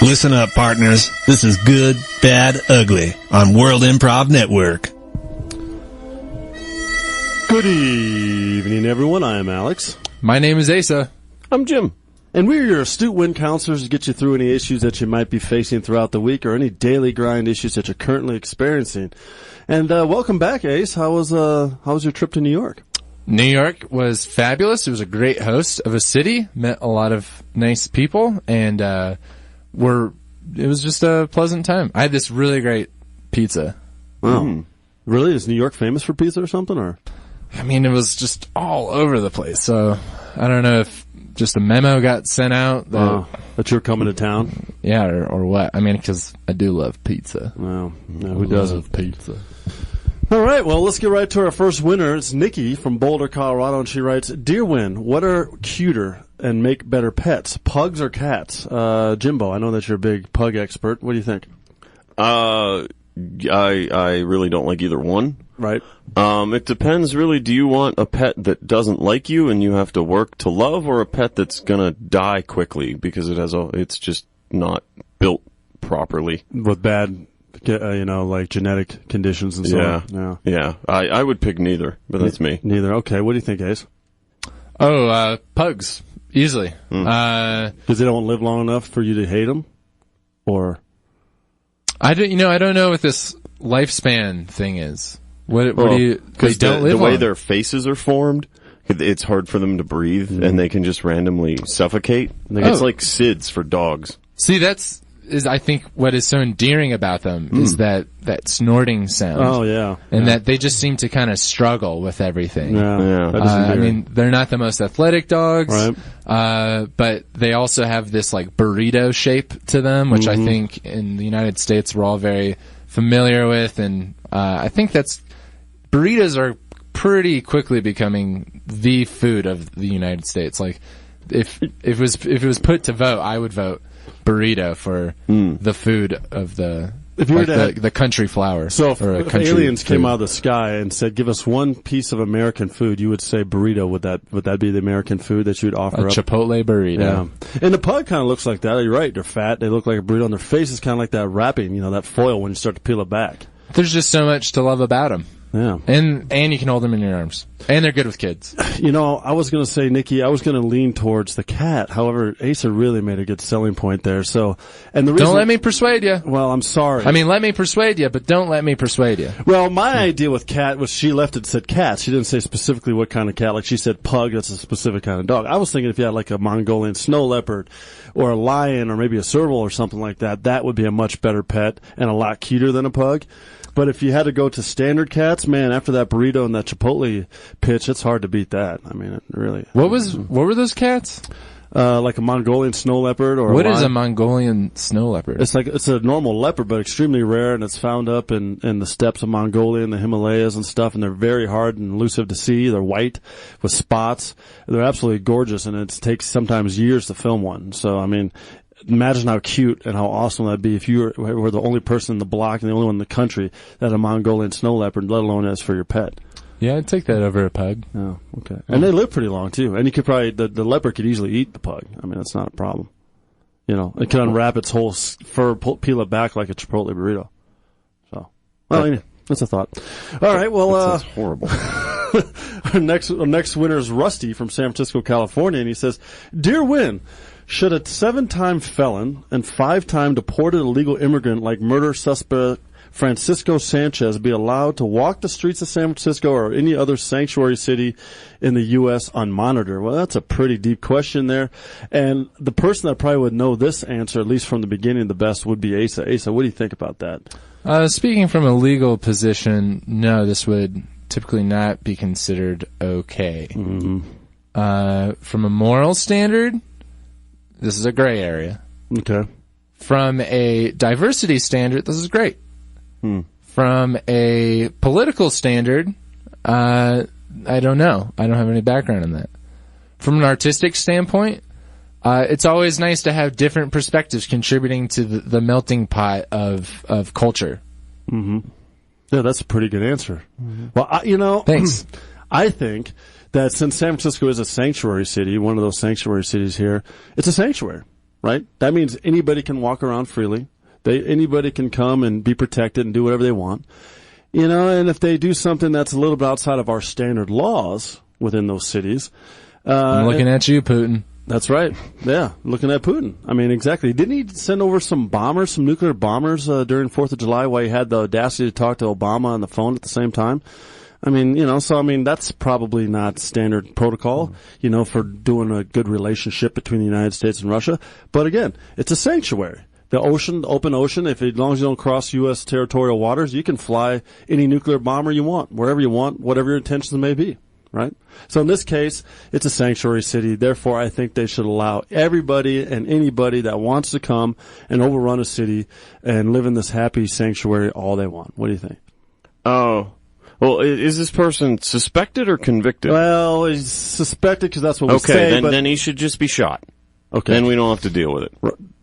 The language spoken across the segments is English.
Listen up, partners. This is Good, Bad, Ugly on World Improv Network. Good evening, everyone. I am Alex. My name is Asa. I'm Jim. And we're your astute wind counselors to get you through any issues that you might be facing throughout the week or any daily grind issues that you're currently experiencing. And welcome back, Ace. How was your trip to New York? New York was fabulous. It was a great host of a city. Met a lot of nice people, and it was just a pleasant time. I had this really great pizza. Wow. Really? Is New York famous for pizza or something? Or I mean, it was just all over the place. So I don't know if just a memo got sent out that you're coming to town. Yeah, or what? I mean, because I do love pizza. Well, who doesn't? Love pizza. All right, well, let's get right to our first winner. It's Nikki from Boulder, Colorado, and she writes, Dear Win, what are cuter and make better pets, pugs or cats? Jimbo, I know that you're a big pug expert. What do you think? I really don't like either one. Right. It depends, really. Do you want a pet that doesn't like you and you have to work to love, or a pet that's gonna die quickly because it's just not built properly? With bad, like genetic conditions and so on. Yeah. I would pick neither, but that's me. Neither. Okay. What do you think, Ace? Oh, pugs. Easily. Because they don't live long enough for you to hate them? Or? I don't know what this lifespan thing is. What do you? Because the way their faces are formed, it's hard for them to breathe, and they can just randomly suffocate. It's like SIDS for dogs. See, I think what is so endearing about them is that snorting sound. Oh yeah, and that they just seem to kind of struggle with everything. Yeah. I mean, they're not the most athletic dogs, right? But they also have this like burrito shape to them, which I think in the United States we're all very familiar with, and I think burritos are pretty quickly becoming the food of the United States. Like, if it was put to vote, I would vote burrito for the food of the country flower. So if aliens came out of the sky and said, "Give us one piece of American food," you would say burrito. Would that be the American food that you'd offer a up? Chipotle burrito. Yeah. And the pug kind of looks like that. You're right. They're fat. They look like a burrito, and their face is kind of like that wrapping. that foil when you start to peel it back. There's just so much to love about them. Yeah. And you can hold them in your arms. And they're good with kids. I was going to say, Nikki, I was going to lean towards the cat. However, Asa really made a good selling point there. So, and the reason, don't let me persuade you. Well, I'm sorry. I mean, let me persuade you, but don't let me persuade you. Well, my idea with cat was she left it said cat. She didn't say specifically what kind of cat. Like she said pug, that's a specific kind of dog. I was thinking if you had like a Mongolian snow leopard or a lion or maybe a serval or something like that, that would be a much better pet and a lot cuter than a pug. But if you had to go to standard cats, man, after that burrito and that Chipotle pitch, it's hard to beat that. I mean, it really. What were those cats? Like a Mongolian snow leopard or what is a Mongolian snow leopard? It's a normal leopard, but extremely rare, and it's found up in the steppes of Mongolia and the Himalayas and stuff, and they're very hard and elusive to see. They're white with spots. They're absolutely gorgeous, and it takes sometimes years to film one. So, I mean, imagine how cute and how awesome that'd be if you were the only person in the block and the only one in the country that had a Mongolian snow leopard, let alone as for your pet. Yeah, I'd take that over a pug. Oh, okay. And they live pretty long, too. And you could probably, the leopard could easily eat the pug. I mean, that's not a problem. It can unwrap its whole fur, peel it back like a Chipotle burrito. So, well, that's a thought. All right, well, that sounds horrible. our next winner is Rusty from San Francisco, California, and he says, Dear Win, should a 7-time felon and 5-time deported illegal immigrant like murder suspect Francisco Sanchez be allowed to walk the streets of San Francisco or any other sanctuary city in the U.S. unmonitored? Well, that's a pretty deep question there. And the person that probably would know this answer, at least from the beginning, the best would be Asa. Asa, what do you think about that? Speaking from a legal position, no, this would typically not be considered okay. Mm-hmm. From a moral standard, this is a gray area. Okay. From a diversity standard, this is great. From a political standard, I don't know. I don't have any background in that. From an artistic standpoint, it's always nice to have different perspectives contributing to the melting pot of culture. Mm-hmm. Yeah, that's a pretty good answer. Mm-hmm. Well, thanks. I think that since San Francisco is a sanctuary city, one of those sanctuary cities here, it's a sanctuary. right? That means anybody can walk around freely. Anybody can come and be protected and do whatever they want. You know, and if they do something that's a little bit outside of our standard laws within those cities. I'm looking at you, Putin. That's right. Yeah, looking at Putin. I mean, exactly. Didn't he send over some bombers, some nuclear bombers during 4th of July while he had the audacity to talk to Obama on the phone at the same time? I mean, you know, so I mean, that's probably not standard protocol, you know, for doing a good relationship between the United States and Russia. But again, it's a sanctuary. The ocean, the open ocean, as long as you don't cross U.S. territorial waters, you can fly any nuclear bomber you want, wherever you want, whatever your intentions may be, right? So in this case, it's a sanctuary city. Therefore, I think they should allow everybody and anybody that wants to come and overrun a city and live in this happy sanctuary all they want. What do you think? Oh. Well, is this person suspected or convicted? Well, he's suspected because that's what we say. Okay, then he should just be shot. Okay. Then we don't have to deal with it.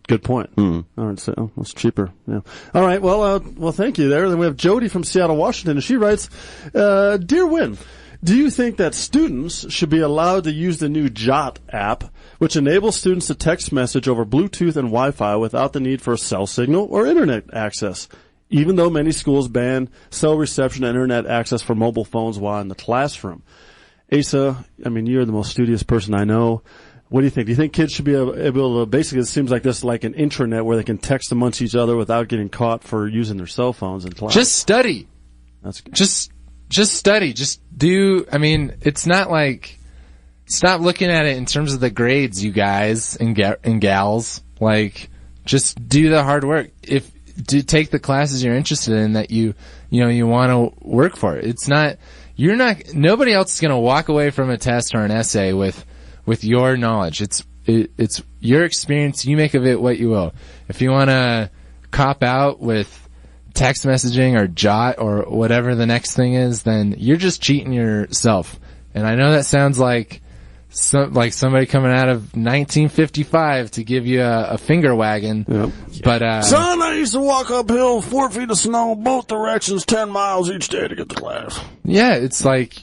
Good point. All right, so it's cheaper. Yeah. All right. Well, thank you there. Then we have Jody from Seattle, Washington, and she writes, "Dear Win, do you think that students should be allowed to use the new Jott App, which enables students to text message over Bluetooth and Wi-Fi without the need for a cell signal or internet access, even though many schools ban cell reception and internet access for mobile phones while in the classroom?" Asa, I mean, you're the most studious person I know. What do you think? Do you think kids should be able to, basically it seems like this is like an intranet where they can text amongst each other without getting caught for using their cell phones in class? Just study. That's good. Just study. Just do, I mean, it's not like, stop looking at it in terms of the grades, you guys and gals. Like, just do the hard work. Take the classes you're interested in that you want to work for. It's not, nobody else is going to walk away from a test or an essay with your knowledge. It's your experience. You make of it what you will. If you want to cop out with text messaging or Jott or whatever the next thing is, then you're just cheating yourself. And I know that sounds like somebody coming out of 1955 to give you a finger wagging. Yep. But son, I used to walk uphill 4 feet of snow, both directions, 10 miles each day to get to class. Yeah, it's like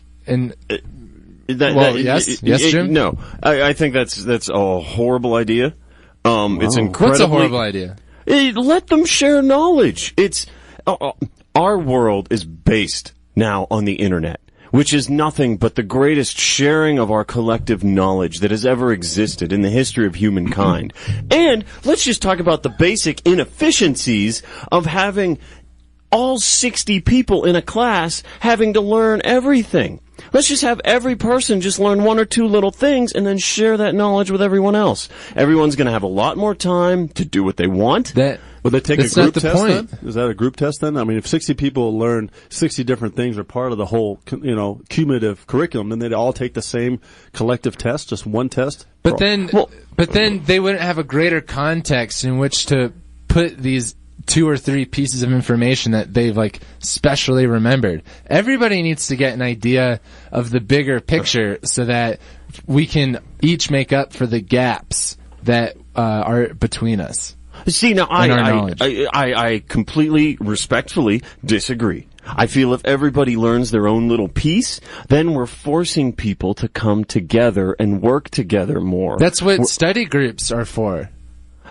yes, Jim? No, I think that's a horrible idea. It's incredibly. What's a horrible idea? Let them share knowledge. Our world is based now on the internet, which is nothing but the greatest sharing of our collective knowledge that has ever existed in the history of humankind. And let's just talk about the basic inefficiencies of having all 60 people in a class having to learn everything. Let's just have every person just learn one or two little things and then share that knowledge with everyone else. Everyone's going to have a lot more time to do what they want. Will they take a group test then? Is that a group test then? I mean, if 60 people learn 60 different things or part of the whole, cumulative curriculum, then they'd all take the same collective test, just one test? But then they wouldn't have a greater context in which to put these 2 or 3 pieces of information that they've specially remembered. Everybody needs to get an idea of the bigger picture so that we can each make up for the gaps that are between us. See, now I completely respectfully disagree. I feel if everybody learns their own little piece, then we're forcing people to come together and work together more. That's what study groups are for.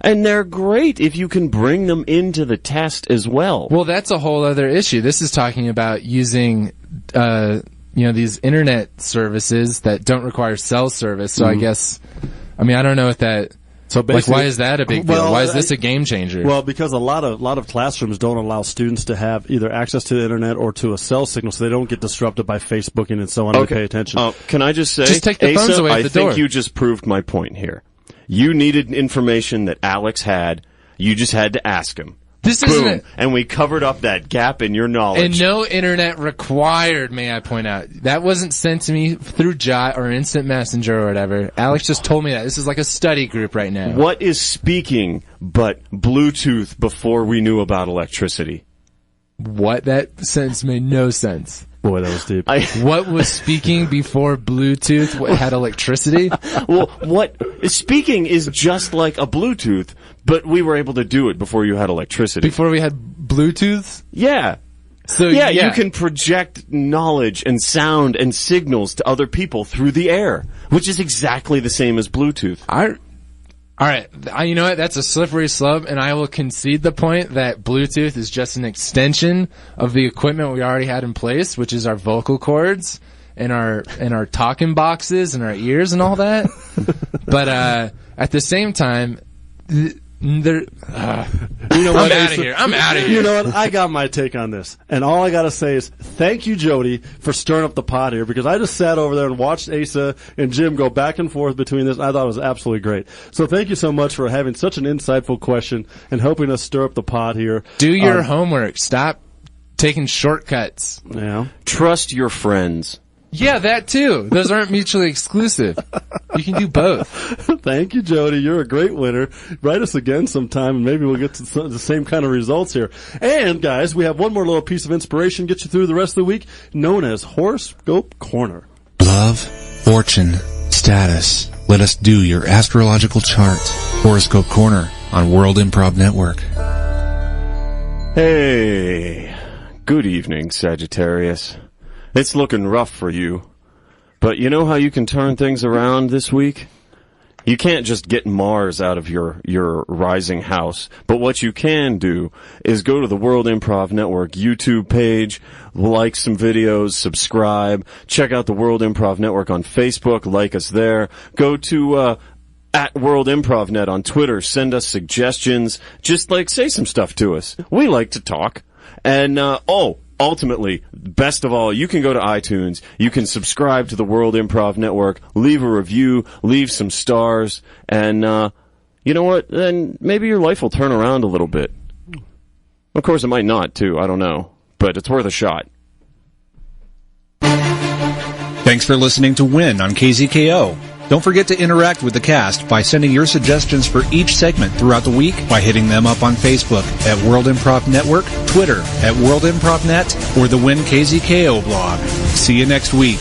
And they're great if you can bring them into the test as well. Well, that's a whole other issue. This is talking about using, these internet services that don't require cell service. So I guess, I don't know what that. So basically, why is that a big deal? Why is this a game changer? Well, because a lot of classrooms don't allow students to have either access to the internet or to a cell signal, so they don't get disrupted by Facebooking and so on. Okay. They pay attention. Can I just say, just take the phones away at the door. I think you just proved my point here. You needed information that Alex had. You just had to ask him. This Boom. Isn't it? And we covered up that gap in your knowledge. And no internet required, may I point out. That wasn't sent to me through Jott or Instant Messenger or whatever. Alex just told me that. This is like a study group right now. What is speaking but Bluetooth before we knew about electricity? What? That sentence made no sense. Boy, that was deep. What was speaking before Bluetooth had electricity? Well, speaking is just like a Bluetooth, but we were able to do it before you had electricity. Before we had Bluetooth? Yeah. So yeah, you can project knowledge and sound and signals to other people through the air, which is exactly the same as Bluetooth. All right. You know what? That's a slippery slope, and I will concede the point that Bluetooth is just an extension of the equipment we already had in place, which is our vocal cords and our talking boxes and our ears and all that. But at the same time, I'm out of here. You know what? I got my take on this. And all I got to say is thank you, Jody, for stirring up the pot here, because I just sat over there and watched Asa and Jim go back and forth between this. I thought it was absolutely great. So thank you so much for having such an insightful question and helping us stir up the pot here. Do your homework. Stop taking shortcuts. Yeah. Trust your friends. Yeah, that too. Those aren't mutually exclusive. You can do both. Thank you, Jody. You're a great winner. Write us again sometime, and maybe we'll get to the same kind of results here. And, guys, we have one more little piece of inspiration to get you through the rest of the week, known as Horoscope Corner. Love, fortune, status. Let us do your astrological chart. Horoscope Corner on World Improv Network. Hey, good evening, Sagittarius. It's looking rough for you. But you know how you can turn things around this week? You can't just get Mars out of your rising house. But what you can do is go to the World Improv Network YouTube page, like some videos, subscribe, check out the World Improv Network on Facebook, like us there. Go to at World Improv Net on Twitter, send us suggestions, just say some stuff to us. We like to talk. And ultimately, best of all, you can go to iTunes, you can subscribe to the World Improv Network, leave a review, leave some stars, and you know what? Then maybe your life will turn around a little bit. Of course, it might not, too. I don't know. But it's worth a shot. Thanks for listening to Win on KZKO. Don't forget to interact with the cast by sending your suggestions for each segment throughout the week by hitting them up on Facebook at World Improv Network, Twitter at World Improv Net, or the Win KZKO blog. See you next week.